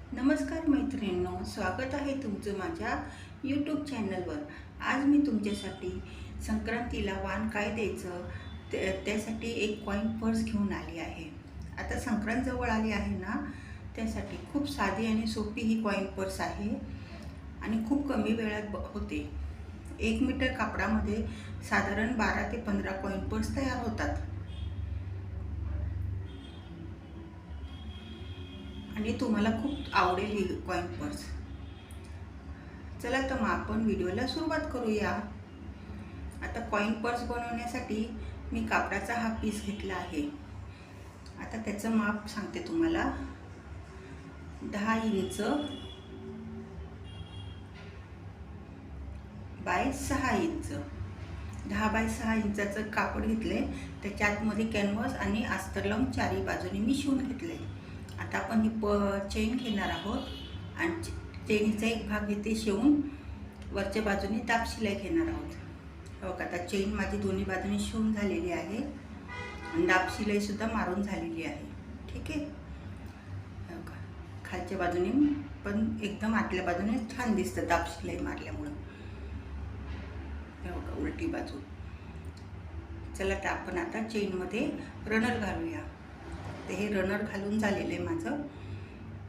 नमस्कार मैत्रिणींनो, स्वागत आहे तुमचं माझ्या यूट्यूब चॅनलवर। आज मी तुमच्यासाठी संक्रांतीला वाण काय द्यायचं त्यासाठी एक कॉइन पर्स घेऊन आली आहे। आता संक्रांत जवळ आली आहे ना, त्यासाठी खूप साधी आणि सोपी ही कॉइन पर्स आहे आणि खूप कमी वेळात होते। 1 मीटर कापडामध्ये साधारण 12 ते 15 कॉइन पर्स तयार होतात आणि तुम्हाला खूप आवडेल ही कॉइन पर्स। चला तर मग आपण व्हिडिओला सुरुवात करूया। आता कॉइन पर्स बनवण्यासाठी मी कापडाचा हा पीस घेतला आहे। आता त्याचं माप सांगते तुम्हाला। 10 इंच बाय 6 इंच, 10 बाय 6 इंचाचं कापड घेतले। त्याच्या आतमध्ये कॅनव्हास आणि अस्तर लावून चारही बाजूने मी शिवून घेतले। आता आपण ही चेन घेणार आहोत आणि चेनीचा एक भाग इथे शिवून वरच्या बाजूने दाब शिलाई घेणार आहोत। बघा, आता चेन माझी दोन्ही बाजूने शिवून झालेली आहे आणि दाब शिलाई सुद्धा मारून झालेली आहे। ठीक आहे, बघा खालच्या बाजूने पण एकदम आतल्या बाजूने छान दिसतं दाब शिलाई मारल्यामुळे। बघा उलटी बाजू। चला तर आपण आता चेनमध्ये रनर घालूया। तर हे रनर घालून झालेलं आहे माझं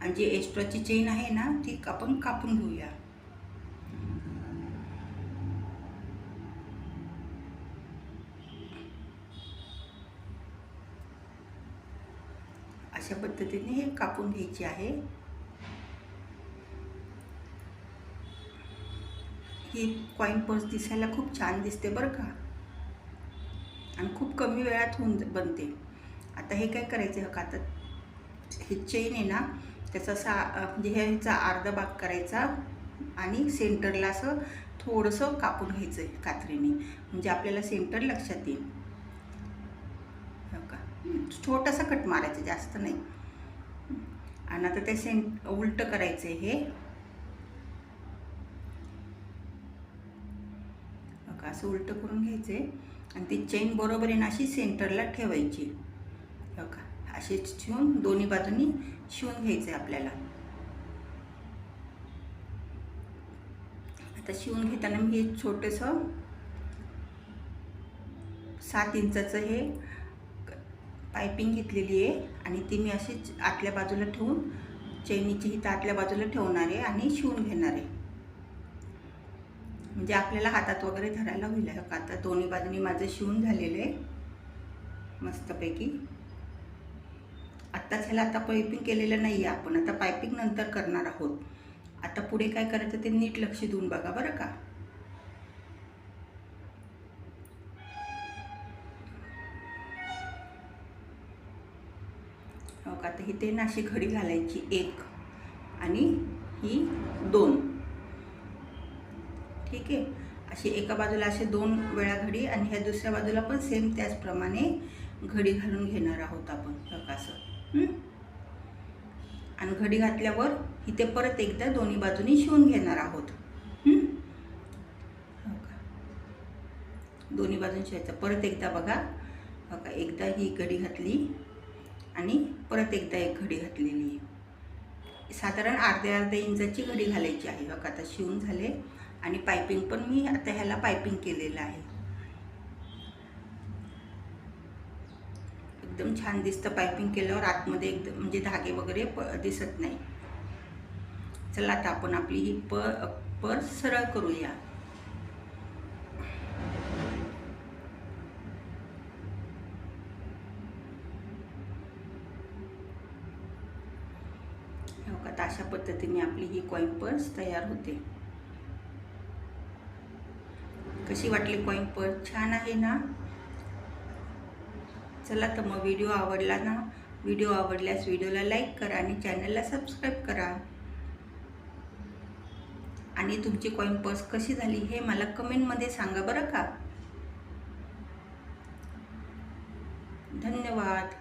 आणि जी एक्स्ट्राची चेन आहे ना, ती आपण कापून घेऊया। अशा पद्धतीने हे कापून घ्यायची आहे। ही कॉइन पर्स दिसायला खूप छान दिसते बरं का, आणि खूप कमी वेळात बनते। आता हे काय करायचं आहे का, आता हे चेन आहे ना, त्याचा म्हणजे ह्याचा अर्धा भाग करायचा आणि सेंटरला असं थोडंसं कापून घ्यायचं आहे कात्रीने, म्हणजे आपल्याला सेंटर लक्षात येईल। छोटासा कट मारायचा, जास्त नाही। आणि आता ते उलटं करायचं आहे हे। बघा असं उलटं करून घ्यायचं आहे आणि ती चेन बरोबर आहे ना अशी सेंटरला ठेवायची। बघा असे शिवून दोन्ही बाजूनी शिवून घ्यायचं आहे आपल्याला। आता शिवून घेताना मी हे छोटंसं 7 इंचाचं हे पाइपिंग घेतलेली आहे आणि ती मी अशीच आतल्या बाजूला ठेवून चेनीची ही आतल्या बाजूला ठेवणार आहे आणि शिवून घेणार आहे, म्हणजे आपल्याला हातात वगैरे धरायला होईल। आता दोन्ही बाजूनी माझं शिवून झालेलं आहे मस्तपैकी। आत्ताच ह्याला आता पाइपिंग केलेलं नाही आहे आपण, आता पाइपिंग नंतर करणार आहोत। आता पुढे काय करायचं ते नीट लक्ष देऊन बघा बरं का। आता इथे ना अशी घडी घालायची 1 आणि ही 2। ठीक आहे, अशी एका बाजूला असे 2 वेळा घडी आणि ह्या दुसऱ्या बाजूला पण सेम त्याचप्रमाणे घडी घालून घेणार आहोत आपण। बघा असं आणि घडी घातल्यावर इथे परत एकदा दोन्ही बाजूनी शिवून घेणार आहोत। दोन्ही बाजून शिवायचं। परत एकदा बघा, बघा एकदा ही घडी घातली आणि परत एकदा एक घडी घातलेली आहे। साधारण अर्ध्या इंचाची घडी घालायची आहे। बघा आता शिवून झाले आणि पाइपिंग पण मी आता ह्याला पाइपिंग केलेलं आहे। एकदम छान दिसतं पाइपिंग केल्यावर, आतमध्ये एकदम म्हणजे धागे वगैरे दिसत नाही। चला आता आपण आपली ही पर्स सरळ करूया। आता अशा पद्धतीने आपली ही कॉइन पर्स तयार होते। कशी वाटली कॉइन पर्स? छान आहे ना? चला तर मग व्हिडिओ आवडला ना, व्हिडिओ आवडल्यास व्हिडिओला लाईक करा आणि चॅनलला सबस्क्राईब करा आणि तुमची कॉइन पर्स कशी झाली हे मला कमेंटमध्ये सांगा बरं का। धन्यवाद।